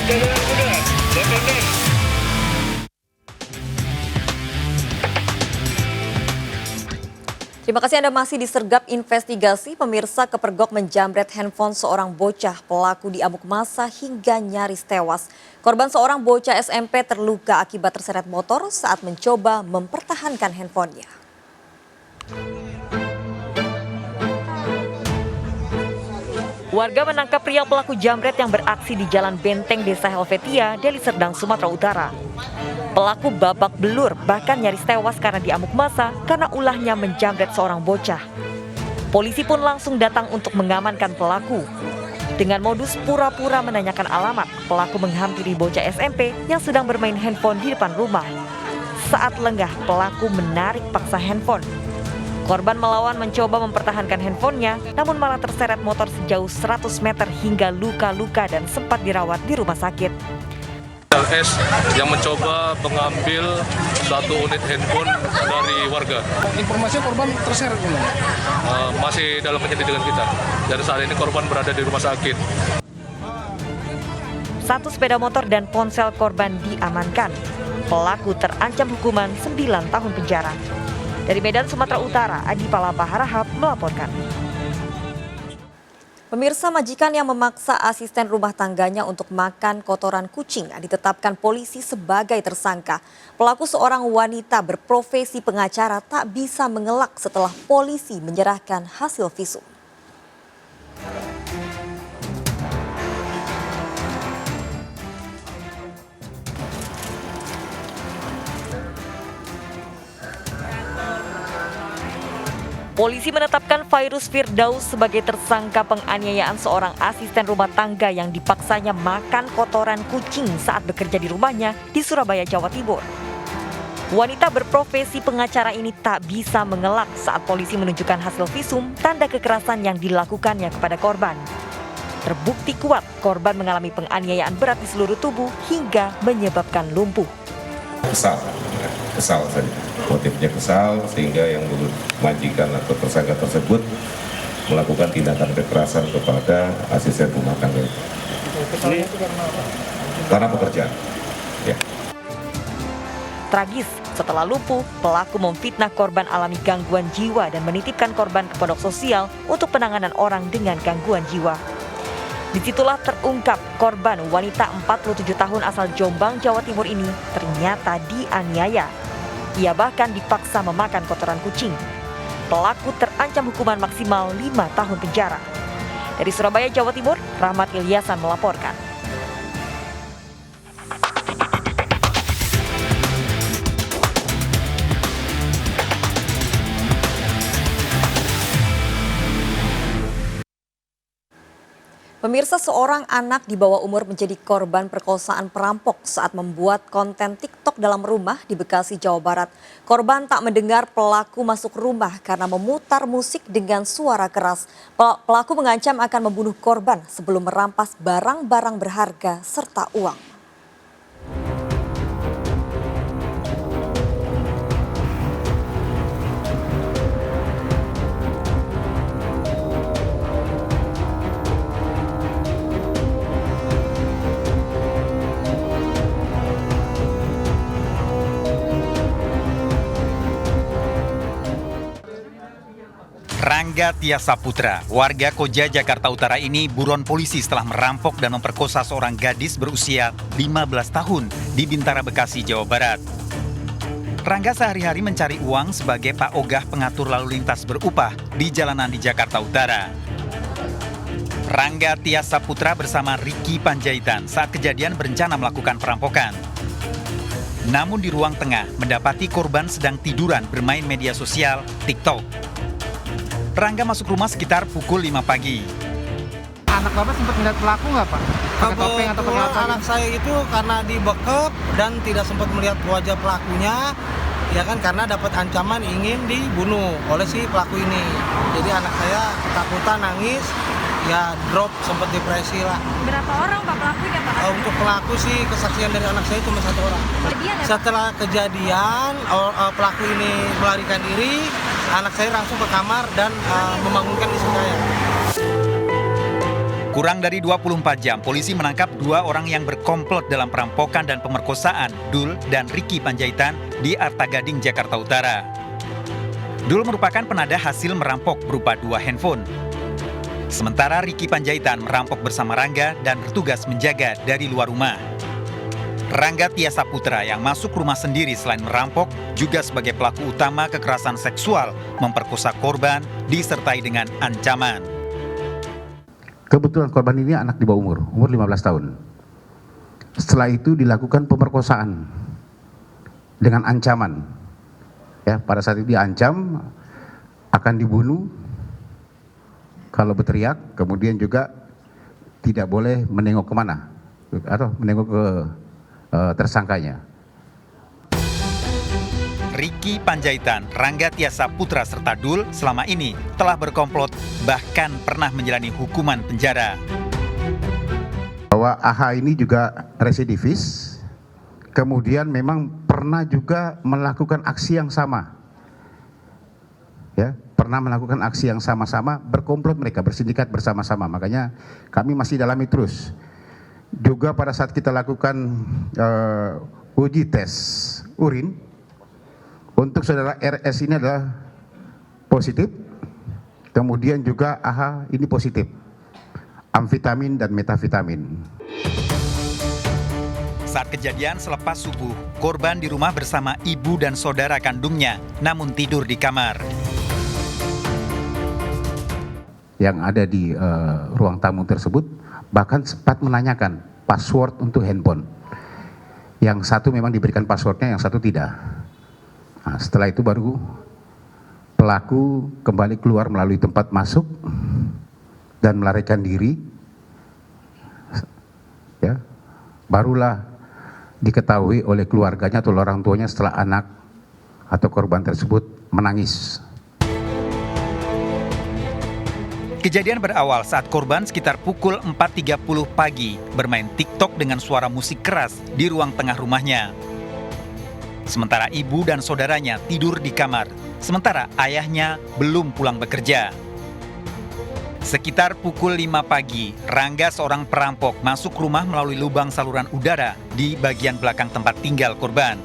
Terima kasih Anda masih disergap investigasi. Pemirsa, kepergok menjamret handphone seorang bocah. Pelaku diamuk massa hingga nyaris tewas. Korban seorang bocah SMP terluka akibat terseret motor saat mencoba mempertahankan handphonenya. Warga menangkap pria pelaku jamret yang beraksi di Jalan Benteng, Desa Helvetia, Deli Serdang, Sumatera Utara. Pelaku babak belur, bahkan nyaris tewas karena diamuk massa karena ulahnya menjamret seorang bocah. Polisi pun langsung datang untuk mengamankan pelaku. Dengan modus pura-pura menanyakan alamat, pelaku menghampiri bocah SMP yang sedang bermain handphone di depan rumah. Saat lengah, pelaku menarik paksa handphone. Korban melawan mencoba mempertahankan handphonenya, namun malah terseret motor sejauh 100 meter hingga luka-luka dan sempat dirawat di rumah sakit. LS yang mencoba mengambil satu unit handphone dari warga. Informasi korban terseret Masih dalam penyelidikan kita. Dan saat ini korban berada di rumah sakit. Satu sepeda motor dan ponsel korban diamankan. Pelaku terancam hukuman 9 tahun penjara. Dari Medan, Sumatera Utara, Adi Palapa Harahap melaporkan. Pemirsa, majikan yang memaksa asisten rumah tangganya untuk makan kotoran kucing ditetapkan polisi sebagai tersangka. Pelaku seorang wanita berprofesi pengacara tak bisa mengelak setelah polisi menyerahkan hasil visum. Polisi menetapkan Fairuz Firdaus sebagai tersangka penganiayaan seorang asisten rumah tangga yang dipaksanya makan kotoran kucing saat bekerja di rumahnya di Surabaya, Jawa Timur. Wanita berprofesi pengacara ini tak bisa mengelak saat polisi menunjukkan hasil visum tanda kekerasan yang dilakukannya kepada korban. Terbukti kuat korban mengalami penganiayaan berat di seluruh tubuh hingga menyebabkan lumpuh. Kesal saja. Motifnya kesal sehingga yang majikan atau tersangka tersebut melakukan tindakan kekerasan kepada asisten rumah tangga. Karena pekerjaan. Ya. Tragis, setelah lumpuh, pelaku memfitnah korban alami gangguan jiwa dan menitipkan korban ke pondok sosial untuk penanganan orang dengan gangguan jiwa. Disitulah terungkap korban wanita 47 tahun asal Jombang, Jawa Timur ini ternyata dianiaya. Ia bahkan dipaksa memakan kotoran kucing. Pelaku terancam hukuman maksimal 5 tahun penjara. Dari Surabaya, Jawa Timur, Rahmat Ilyasan melaporkan. Pemirsa, seorang anak di bawah umur menjadi korban perkosaan perampok saat membuat konten TikTok dalam rumah di Bekasi, Jawa Barat. Korban tak mendengar pelaku masuk rumah karena memutar musik dengan suara keras. Pelaku mengancam akan membunuh korban sebelum merampas barang-barang berharga serta uang. Rangga Tias Saputra, warga Koja, Jakarta Utara ini buron polisi setelah merampok dan memperkosa seorang gadis berusia 15 tahun di Bintara, Bekasi, Jawa Barat. Rangga sehari-hari mencari uang sebagai Pak Ogah pengatur lalu lintas berupah di jalanan di Jakarta Utara. Rangga Tias Saputra bersama Ricky Panjaitan saat kejadian berencana melakukan perampokan. Namun di ruang tengah mendapati korban sedang tiduran bermain media sosial TikTok. Rangga masuk rumah sekitar pukul 5 pagi. Anak Bapak sempat melihat pelaku nggak, Pak? Pakai topeng atau pakai apa? Anak saya itu karena dibekep dan tidak sempat melihat wajah pelakunya, ya kan, karena dapat ancaman ingin dibunuh oleh si pelaku ini. Jadi anak saya ketakutan, nangis, ya drop, sempat depresi lah. Berapa orang Pak pelakunya, Pak? Untuk pelaku sih kesaksian dari anak saya cuma 1 orang. Setelah kejadian pelaku ini melarikan diri, anak saya langsung ke kamar dan membangunkan istri saya. Kurang dari 24 jam, polisi menangkap 2 orang yang berkomplot dalam perampokan dan pemerkosaan Dul dan Ricky Panjaitan di Arta Gading, Jakarta Utara. Dul merupakan penada hasil merampok berupa 2 handphone. Sementara Ricky Panjaitan merampok bersama Rangga dan bertugas menjaga dari luar rumah. Rangga Tia Saputra yang masuk rumah sendiri selain merampok juga sebagai pelaku utama kekerasan seksual, memperkosa korban disertai dengan ancaman. Kebetulan korban ini anak di bawah umur 15 tahun. Setelah itu dilakukan pemerkosaan dengan ancaman. Ya, pada saat itu diancam akan dibunuh kalau berteriak, kemudian juga tidak boleh menengok kemana atau menengok ke tersangkanya. Ricky Panjaitan, Rangga Tia Saputra serta Dul selama ini telah berkomplot, bahkan pernah menjalani hukuman penjara. Bahwa AH ini juga residivis, kemudian memang pernah juga melakukan aksi yang sama. Ya, pernah melakukan aksi yang sama-sama, berkomplot mereka, bersindikat bersama-sama. Makanya kami masih dalami terus. Juga pada saat kita lakukan uji tes urin, untuk saudara RS ini adalah positif, kemudian juga AH ini positif, amfetamin dan metavitamin. Saat kejadian selepas subuh, korban di rumah bersama ibu dan saudara kandungnya, namun tidur di kamar. Yang ada di ruang tamu tersebut bahkan sempat menanyakan password untuk handphone. Yang satu memang diberikan passwordnya, yang satu tidak. Nah, setelah itu baru pelaku kembali keluar melalui tempat masuk dan melarikan diri. Ya, barulah diketahui oleh keluarganya atau orang tuanya setelah anak atau korban tersebut menangis. Kejadian berawal saat korban sekitar pukul 4.30 pagi bermain TikTok dengan suara musik keras di ruang tengah rumahnya. Sementara ibu dan saudaranya tidur di kamar, sementara ayahnya belum pulang bekerja. Sekitar pukul 5 pagi, Rangga, seorang perampok, masuk rumah melalui lubang saluran udara di bagian belakang tempat tinggal korban.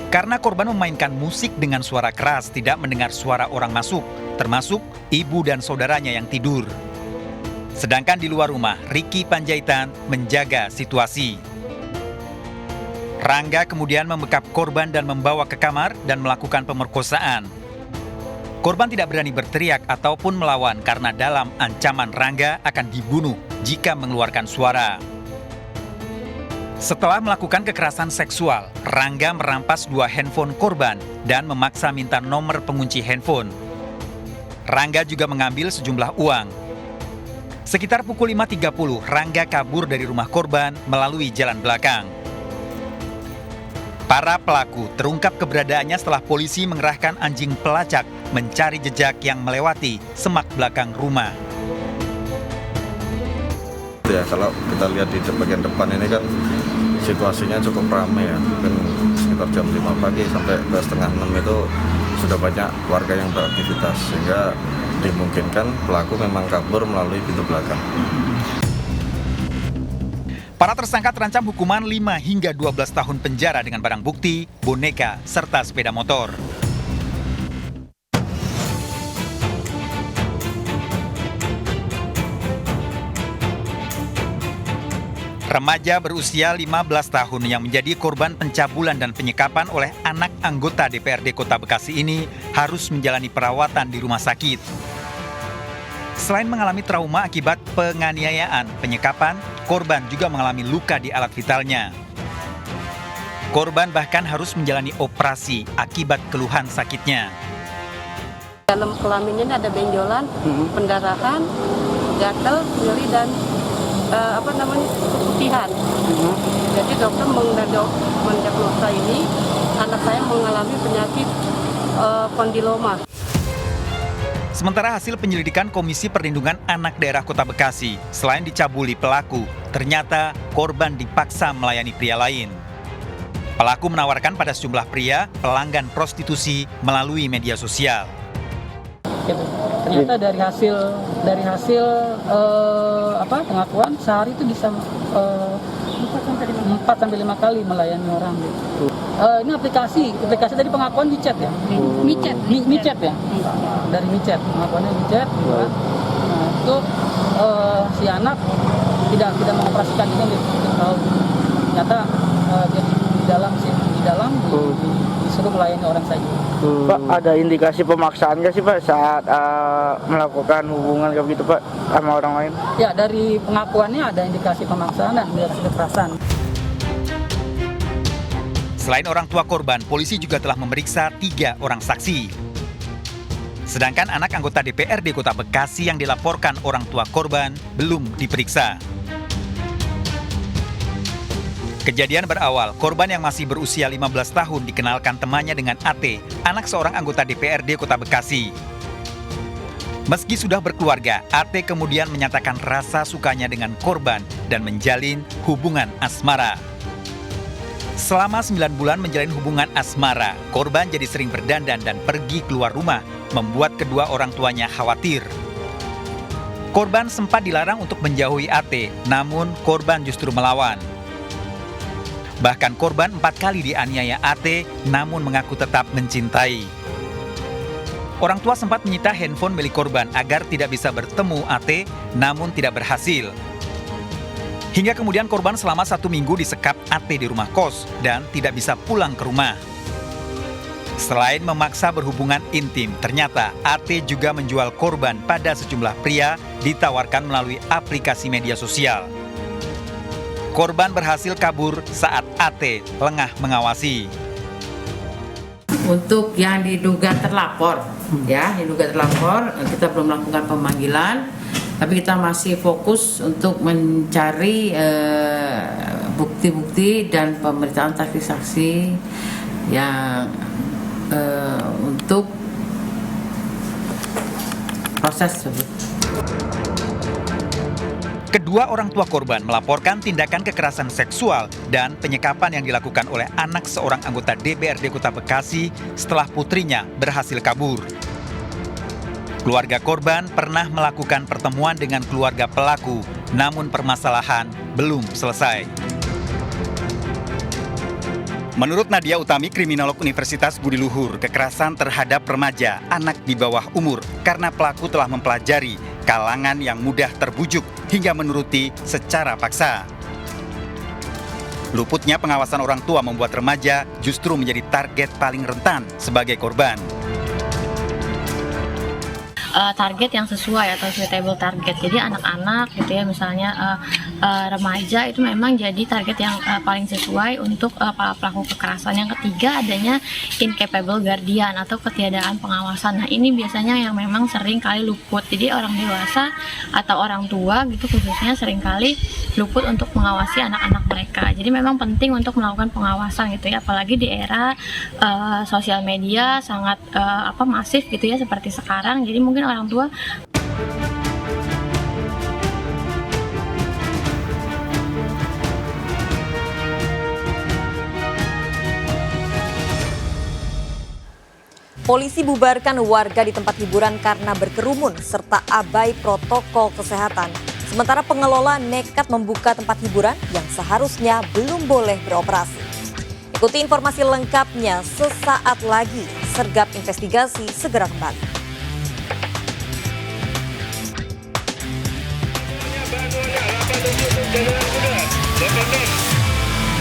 Karena korban memainkan musik dengan suara keras, tidak mendengar suara orang masuk, termasuk ibu dan saudaranya yang tidur. Sedangkan di luar rumah, Ricky Panjaitan menjaga situasi. Rangga kemudian membekap korban dan membawa ke kamar dan melakukan pemerkosaan. Korban tidak berani berteriak ataupun melawan karena dalam ancaman Rangga akan dibunuh jika mengeluarkan suara. Setelah melakukan kekerasan seksual, Rangga merampas 2 handphone korban dan memaksa minta nomor pengunci handphone. Rangga juga mengambil sejumlah uang. Sekitar pukul 5.30, Rangga kabur dari rumah korban melalui jalan belakang. Para pelaku terungkap keberadaannya setelah polisi mengerahkan anjing pelacak mencari jejak yang melewati semak belakang rumah. Ya, kalau kita lihat di bagian depan ini kan situasinya cukup ramai ya. Mungkin sekitar jam 5 pagi sampai ke setengah 6 itu sudah banyak warga yang beraktivitas, sehingga dimungkinkan pelaku memang kabur melalui pintu belakang. Para tersangka terancam hukuman 5 hingga 12 tahun penjara dengan barang bukti, boneka, serta sepeda motor. Remaja berusia 15 tahun yang menjadi korban pencabulan dan penyekapan oleh anak anggota DPRD Kota Bekasi ini harus menjalani perawatan di rumah sakit. Selain mengalami trauma akibat penganiayaan, penyekapan, korban juga mengalami luka di alat vitalnya. Korban bahkan harus menjalani operasi akibat keluhan sakitnya. Dalam kelaminnya ada benjolan, pendarahan, gatal, nyeri dan keputihan. Jadi dokter mendiagnosa ini anak saya mengalami penyakit kondiloma. Sementara hasil penyelidikan Komisi Perlindungan Anak Daerah Kota Bekasi, selain dicabuli pelaku, ternyata korban dipaksa melayani pria lain. Pelaku menawarkan pada sejumlah pria pelanggan prostitusi melalui media sosial. gitu. Ternyata dari hasil pengakuan sehari itu bisa 4-5 kali melayani orang gitu. Ini aplikasi tadi pengakuan di chat ya? Micet ya? Dari micet, pengakuannya micet gitu kan. Nah, itu si anak tidak mengoperasikan ini untuk tahu. Ternyata jadi di dalam disuruh melayani orang saja. Pak, ada indikasi pemaksaan nggak sih Pak saat melakukan hubungan kayak gitu Pak sama orang lain? Ya, dari pengakuannya ada indikasi pemaksaan dan indikasi kekerasan. Selain orang tua korban, polisi juga telah memeriksa 3 orang saksi. Sedangkan anak anggota DPRD Kota Bekasi yang dilaporkan orang tua korban belum diperiksa. Kejadian berawal, korban yang masih berusia 15 tahun dikenalkan temannya dengan AT, anak seorang anggota DPRD Kota Bekasi. Meski sudah berkeluarga, AT kemudian menyatakan rasa sukanya dengan korban dan menjalin hubungan asmara. Selama 9 bulan menjalin hubungan asmara, korban jadi sering berdandan dan pergi keluar rumah, membuat kedua orang tuanya khawatir. Korban sempat dilarang untuk menjauhi AT, namun korban justru melawan. Bahkan korban 4 kali dianiaya AT, namun mengaku tetap mencintai. Orang tua sempat menyita handphone milik korban agar tidak bisa bertemu AT, namun tidak berhasil. Hingga kemudian korban selama 1 minggu disekap AT di rumah kos dan tidak bisa pulang ke rumah. Selain memaksa berhubungan intim, ternyata AT juga menjual korban pada sejumlah pria ditawarkan melalui aplikasi media sosial. Korban berhasil kabur saat AT lengah mengawasi. Untuk yang diduga terlapor, kita belum melakukan pemanggilan, tapi kita masih fokus untuk mencari bukti-bukti dan pemberitaan saksi-saksi yang untuk proses tersebut. Kedua orang tua korban melaporkan tindakan kekerasan seksual dan penyekapan yang dilakukan oleh anak seorang anggota DPRD Kota Bekasi setelah putrinya berhasil kabur. Keluarga korban pernah melakukan pertemuan dengan keluarga pelaku, namun permasalahan belum selesai. Menurut Nadia Utami, kriminolog Universitas Budi Luhur, kekerasan terhadap remaja anak di bawah umur karena pelaku telah mempelajari kalangan yang mudah terbujuk hingga menuruti secara paksa. Luputnya pengawasan orang tua membuat remaja justru menjadi target paling rentan sebagai korban. Target yang sesuai atau suitable target. Jadi anak-anak gitu ya, misalnya remaja itu memang jadi target yang paling sesuai untuk pelaku kekerasan. Yang ketiga, adanya incapable guardian atau ketiadaan pengawasan. Nah, ini biasanya yang memang sering kali luput. Jadi orang dewasa atau orang tua gitu khususnya sering kali luput untuk mengawasi anak-anak mereka. Jadi memang penting untuk melakukan pengawasan gitu ya, apalagi di era sosial media sangat masif gitu ya seperti sekarang. Jadi mungkin orang tua Polisi bubarkan warga di tempat hiburan karena berkerumun serta abai protokol kesehatan. Sementara pengelola nekat membuka tempat hiburan yang seharusnya belum boleh beroperasi. Ikuti informasi lengkapnya sesaat lagi. Sergap investigasi segera kembali. Jangan